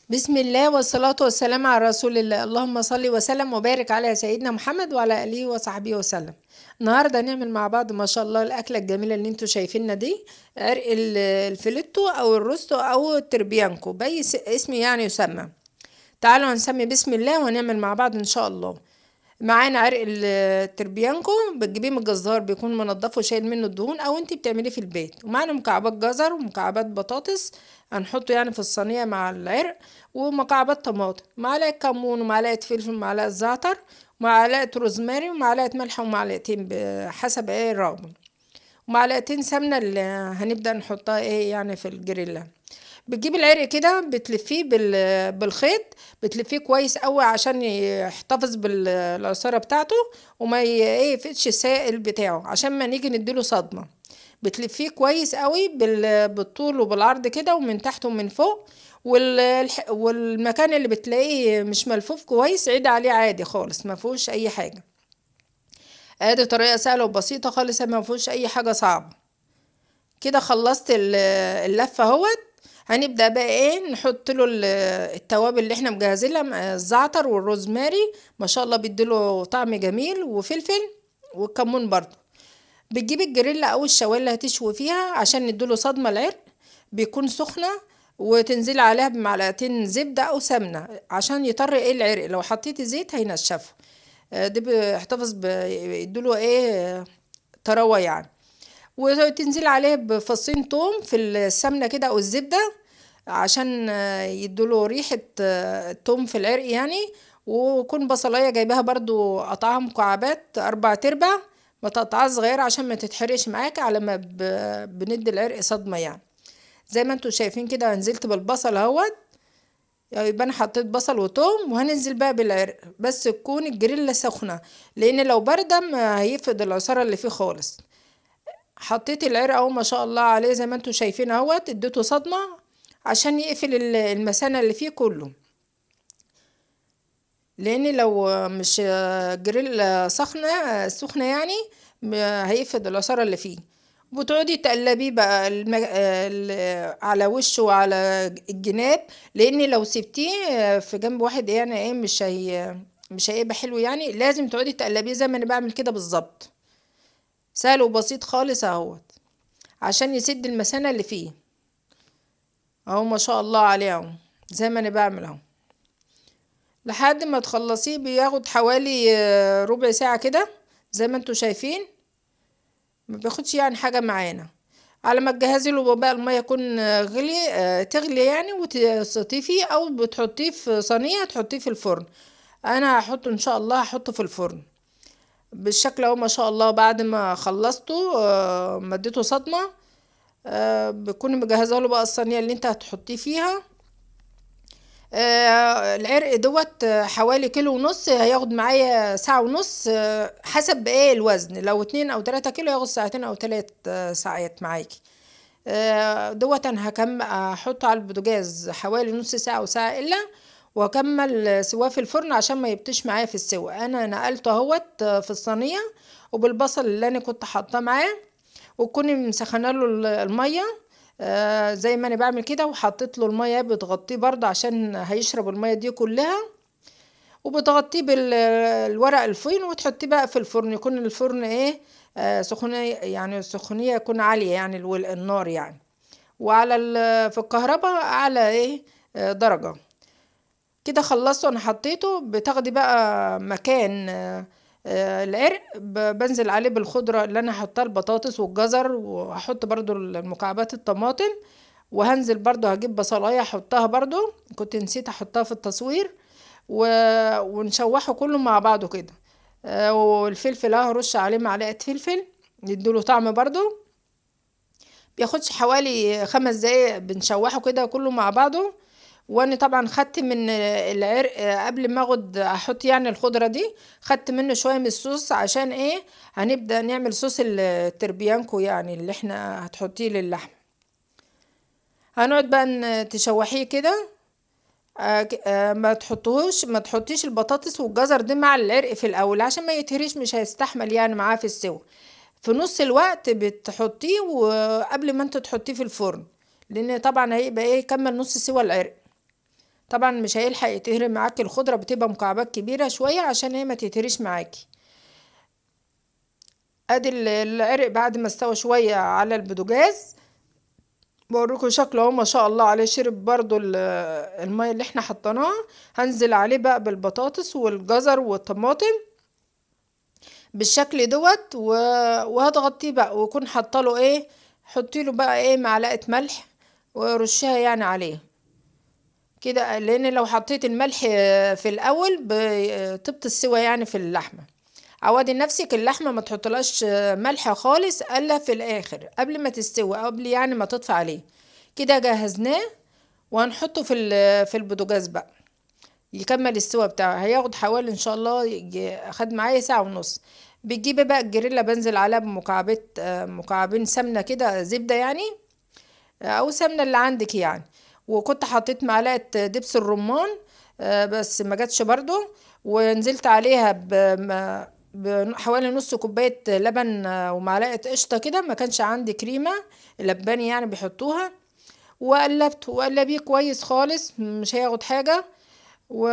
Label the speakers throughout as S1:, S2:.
S1: بسم الله والصلاة والسلام على رسول الله. اللهم صل وسلم وبارك على سيدنا محمد وعلى آله وصحبه وسلم. النهاردة نعمل مع بعض ما شاء الله الأكلة الجميلة اللي انتوا شايفينها دي، عرق الفليتو أو الروستو أو التربيانكو بأي اسم يعني يسمى. تعالوا هنسمي بسم الله وهنعمل مع بعض إن شاء الله. معانا عرق التربيانكو، بتجيبيه من الجزار، بيكون منضفه وشايل منه الدهون، او انتي بتعمليه في البيت. ومعانا مكعبات جزر ومكعبات بطاطس هنحطه يعني في الصينيه مع العرق، ومكعبات طماطم، معلقه كمون ومعلقه فلفل ومعلقه زعتر ومعلقه روزماري ومعلقه ملح ومعلقتين بحسب ايه الرغبه، ومعلقتين سمنه اللي هنبدا نحطها ايه يعني في الجريلا. بتجيب العرق كده بتلفيه بالخيط، بتلفيه كويس قوي عشان يحتفظ بالعصارة بتاعته، وما ايه يفقدش السائل بتاعه عشان ما نيجي نديله صدمة. بتلفيه كويس قوي بالطول وبالعرض كده ومن تحت ومن فوق. والمكان اللي بتلاقيه مش ملفوف كويس عيد عليه عادي خالص، ما فيهوش اي حاجة. ادي طريقة سهلة وبسيطة خالص، ما فيهوش اي حاجة صعبة. كده خلصت اللفة اهوت. هنبدأ بقى ايه نحط له التوابل اللي احنا مجهزينها، الزعتر والروزماري ما شاء الله بيديله طعم جميل، وفلفل والكمون برضو. بتجيب الجريلا او الشوايه اللي هتشوي فيها عشان نديله صدمة العرق، بيكون سخنة، وتنزلي عليها بمعلقتين زبدة او سمنة عشان يطري ايه العرق، لو حطيتي زيت هينشفه. ده بيحتفظ بيديله ايه طراوة يعني. وتنزلي عليه بفصين توم في السمنة كده او الزبدة عشان يدوله ريحة التوم في العرق يعني. وكون بصلاية جايباها برضو قطعها مكعبات 4/4، ما تقطعها صغيرة عشان ما تتحرقش معاك على ما بندي العرق صدمة يعني. زي ما انتوا شايفين كده نزلت بالبصل اهوت، يبقى انا حطيت بصل وتوم، وهننزل بقى بالعرق بس تكون الجريلا سخنة، لان لو باردة ما هيفقد العصارة اللي فيه خالص. حطيت العرق اهو ما شاء الله عليه زي ما انتوا شايفين اهوت، اديته صدمة عشان يقفل المثانة اللي فيه كله، لان لو مش جريل سخنة يعني هيقفل العصارة اللي فيه. وتقعدي تقلبيه بقى على وشه وعلى الجناب، لان لو سبتيه في جنب واحد يعني ايه مش هيبقى حلو يعني. لازم تقعدي تقلبيه زي ما انا بعمل كده بالظبط. سهل وبسيط خالص اهوت عشان يسد المثانة اللي فيه. اهو ما شاء الله عليه اهو زي ما انا بعمل اهو لحد ما تخلصيه. بياخد حوالي ربع ساعة كده زي ما انتوا شايفين، ما بياخدش يعني حاجة معانا. على ما تجهزي له بقى المية يكون غلي، تغلي يعني، وتصطيه فيه او بتحطيه في صينية تحطيه في الفرن. انا هحطه ان شاء الله، هحطه في الفرن بالشكل اهو ما شاء الله. بعد ما خلصته مديته صدمة، بكون مجهزه له بقى الصينية اللي انت هتحطيه فيها. العرق دوت حوالي كيلو ونص، هياخد معايا ساعة ونص، حسب ايه الوزن. لو 2 أو 3 كيلو ياخد ساعتين أو 3 ساعات معاكي. دوت انا احطه على البوتاجاز حوالي نص ساعة او ساعة الا، واكمل سواه في الفرن عشان ما يبطش معايا في السوا. انا نقلته اهوت في الصينية، وبالبصل اللي انا كنت حاطاه معاه، وكوني مسخنه له الميه زي ما انا بعمل كده، وحطيت له الميه بتغطيه برضه عشان هيشرب الميه دي كلها. وبتغطيه بالورق الفويل وتحطيه بقى في الفرن. يكون الفرن ايه سخونية يعني، السخونية يكون عالية يعني النار يعني. وعلى في الكهرباء اعلى ايه درجة. كده خلصته انا حطيته. بتاخدي بقى مكان العرق بنزل عليه بالخضرة اللي انا هحطها، البطاطس والجزر، وهحط برضو المكعبات الطماطم. وهنزل برضو هجيب بصلاية احطها برضو، كنت نسيت احطها في التصوير. و... ونشوحه كله مع بعضه كده. والفلفل هرش عليه معلقة فلفل يديله طعم برضو. بياخدش حوالي 5 دقايق بنشوحه كده كله مع بعضه. وانا طبعا خدت من العرق قبل ما احط يعني الخضره دي، خدت منه شويه من الصوص عشان ايه هنبدا نعمل صوص التربيانكو يعني اللي احنا هتحطيه للحم. هنقعد بقى تشوحيه كده. ما تحطيش البطاطس والجزر دي مع العرق في الاول عشان ما يتهريش، مش هيستحمل يعني معاه في السوا. في نص الوقت بتحطيه، وقبل ما انت تحطيه في الفرن، لان طبعا هيبقى ايه يكمل نص سوا العرق. طبعا مش هيلحق يتهري معاكي، الخضرة بتبقى مكعبات كبيرة شوية عشان هي ما تتهريش معاكي. ادي العرق بعد ما استوى شوية على البوتاجاز، بوريكم شكله اهو ما شاء الله عليه، شرب برضو المية اللي احنا حطيناها. هنزل عليه بقى بالبطاطس والجزر والطماطم بالشكل دوت وهتغطيه بقى، ويكون حاطه ايه، حطي له بقى ايه معلقه ملح ورشها يعني عليه كده، لان لو حطيت الملح في الاول بتبطي السوا يعني في اللحمه. عودي نفسك اللحمه ما تحطلهاش ملح خالص الا في الاخر قبل ما تستوي، قبل يعني ما تطفي عليه. كده جهزناه وهنحطه في البوتاجاز بقى يكمل السوا بتاعه. هياخد حوالي ان شاء الله خد معايا ساعة ونص. بتجيبي بقى الجريلا، بنزل عليها بمكعبات مكعبين سمنة كده، زبدة يعني، او سمنة اللي عندك يعني. وكنت حطيت معلقة دبس الرمان، بس ما جاتش برضو. ونزلت عليها بحوالي نص كوباية لبن، ومعلقة قشطة كده، ما كانش عندي كريمة لباني يعني بيحطوها. وقلبيه كويس خالص، مش هياخد حاجة. و...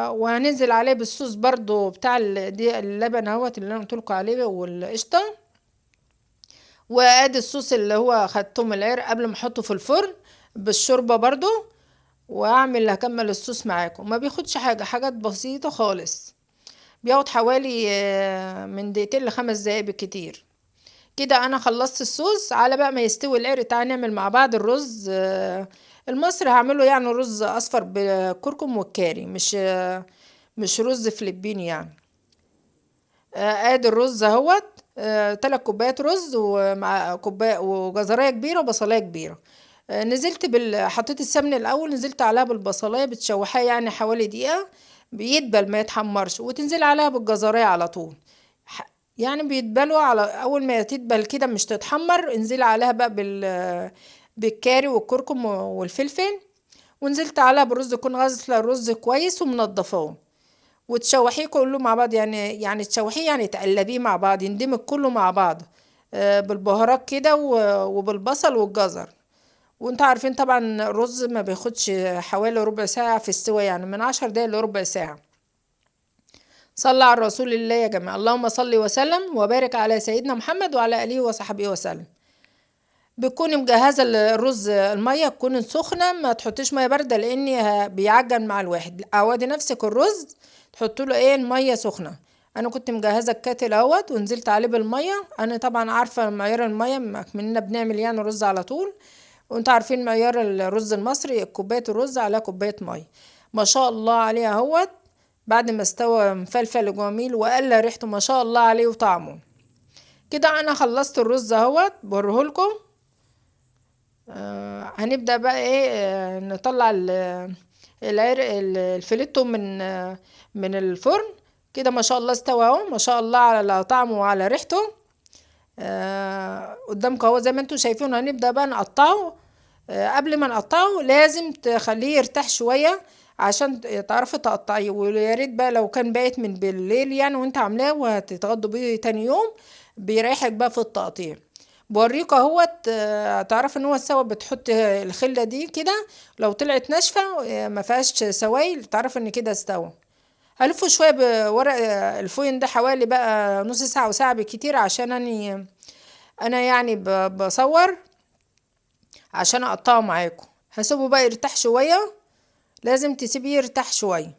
S1: وهننزل عليه بالصوص برضو بتاع دي اللبن اهوت اللي انا قلتلكوا عليه والقشطه. وادي الصوص اللي هو خدته من العرق قبل ما احطه في الفرن بالشوربه برضو. هكمل الصوص معاكم، ما بياخدش حاجه، حاجات بسيطه خالص. بياخد حوالي من دقيقتين ل5 دقايق بالكتير. كده انا خلصت الصوص. على بقى ما يستوي العرق تعالى نعمل مع بعض الرز المصري. هعمله يعني رز اصفر بالكركم والكاري، مش رز فلبيني يعني. ادي الرز اهوت، 3 كوبايات رز ومع كوبايه وجزرايه كبيره وبصلايه كبيره. نزلت حطيت السمن الاول، نزلت عليها بالبصلايه بتشوحيها يعني حوالي دقيقه، بيدبل ما يتحمرش، وتنزل عليها بالجزرايه على طول. يعني بيتبلوا على اول ما تدبل كده مش تتحمر، انزلي عليها بقى بالكاري والكركم والفلفل. ونزلت عليها بالرز، يكون غاسله الرز كويس ومنضفاه، وتشوحيه كله مع بعض يعني تشوحيه يعني تقلبيه مع بعض، يندمج كله مع بعض بالبهارات كده وبالبصل والجزر. وانتوا عارفين طبعا الرز ما بياخدش حوالي ربع ساعة في السوا، يعني من 10 دقايق لربع ساعة. صلى على رسول الله يا جماعة، اللهم صل وسلم وبارك على سيدنا محمد وعلى آله وصحبه وسلم. بتكوني مجهزة الرز، المية تكون سخنة، ما تحطيش مية باردة لان بيعجن مع الواحد. عودي نفسك الرز تحطي له ايه المية سخنة. انا كنت مجهزة الكاتل اهوت ونزلت عليه بالمية. انا طبعا عارفة معيار المية، مننا بنعمل يعني رز على طول. وانتوا عارفين معيار الرز المصري، كوباية الرز على كوباية مية. ما شاء الله عليه اهوت، بعد ما استوى مفلفل وجميل وقال ريحته ما شاء الله عليه وطعمه. كده انا خلصت الرز اهوت بوريهولكم. هنبدأ بقى ايه، نطلع العرق الفيليتو من الفرن. كده ما شاء الله استوى اهو، ما شاء الله على طعمه وعلى ريحته. قدامكم اهو زي ما انتم شايفين. هنبدأ بقى نقطعه. قبل ما نقطعه لازم تخليه يرتاح شوية عشان تعرفي تقطعيه. ويا ريت بقى لو كان بايت من بالليل يعني وانت عاملاه وهتتغدوا بيه تاني يوم، بيريحك بقى في التقطيع. بوريك اهوت، تعرف ان هو السوا. بتحط الخلة دي كده، لو طلعت ناشفة ما فيهاش سوائل تعرف ان كده استوى. هلفه شوية بورق الفوين ده حوالي بقى نص ساعة او ساعة بالكتير، عشان انا يعني بصور عشان اقطعه معاكم. هسيبه بقى يرتاح شوية، لازم تسيبيه يرتاح شوية.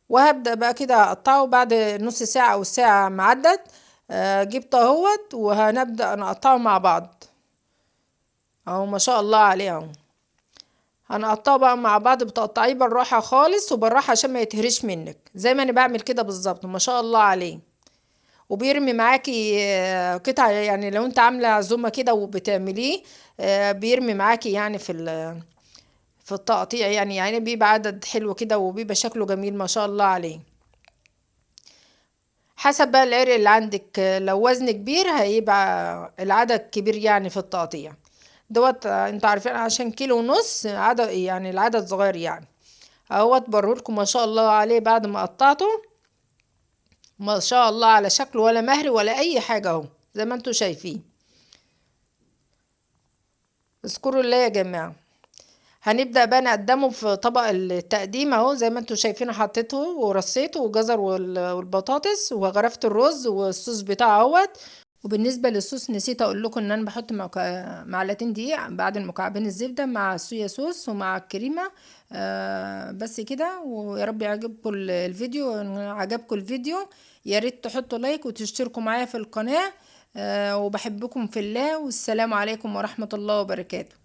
S1: وهبدأ بقى كده اقطعه بعد نص ساعة او ساعة معدت. جبته اهوت وهنبدأ نقطعه مع بعض اهو ما شاء الله عليه اهو. هنقطعه بقى مع بعض، بتقطعيه بالراحة خالص وبالراحة عشان ما يتهرش منك، زي ما انا بعمل كده بالظبط ما شاء الله عليه. وبيرمي معاكي قطع يعني، لو انت عاملة عزومة كده وبتعمليه بيرمي معاكي يعني في التقطيع يعني بيبقى عدد حلو كده وبيبقى شكله جميل ما شاء الله عليه. حسب بقى العرق اللي عندك، لو وزن كبير هيبقى العدد كبير يعني في التقطيع دوت. انتوا عارفين عشان كيلو ونص عدد يعني العدد صغير يعني. اهوت برهولكم ما شاء الله عليه بعد ما قطعته. ما شاء الله على شكله، ولا مهري ولا اي حاجة اهو زي ما انتوا شايفين. اذكروا الله يا جماعة. هنبدأ بقى نقدمه في طبق التقديم اهو، زي ما انتوا شايفين حطيته ورصيته وجزر والبطاطس وغرفت الرز والصوص بتاعه اهوت. وبالنسبة للصوص نسيت اقول لكم ان انا بحط معلقتين دقيق بعد المكعبين الزبدة مع الصويا صوص ومع الكريمة. بس كده، ويا رب يعجبكم الفيديو. إن عجبكم الفيديو يا ريت تحطوا لايك وتشتركوا معايا في القناة. وبحبكم في الله، والسلام عليكم ورحمة الله وبركاته.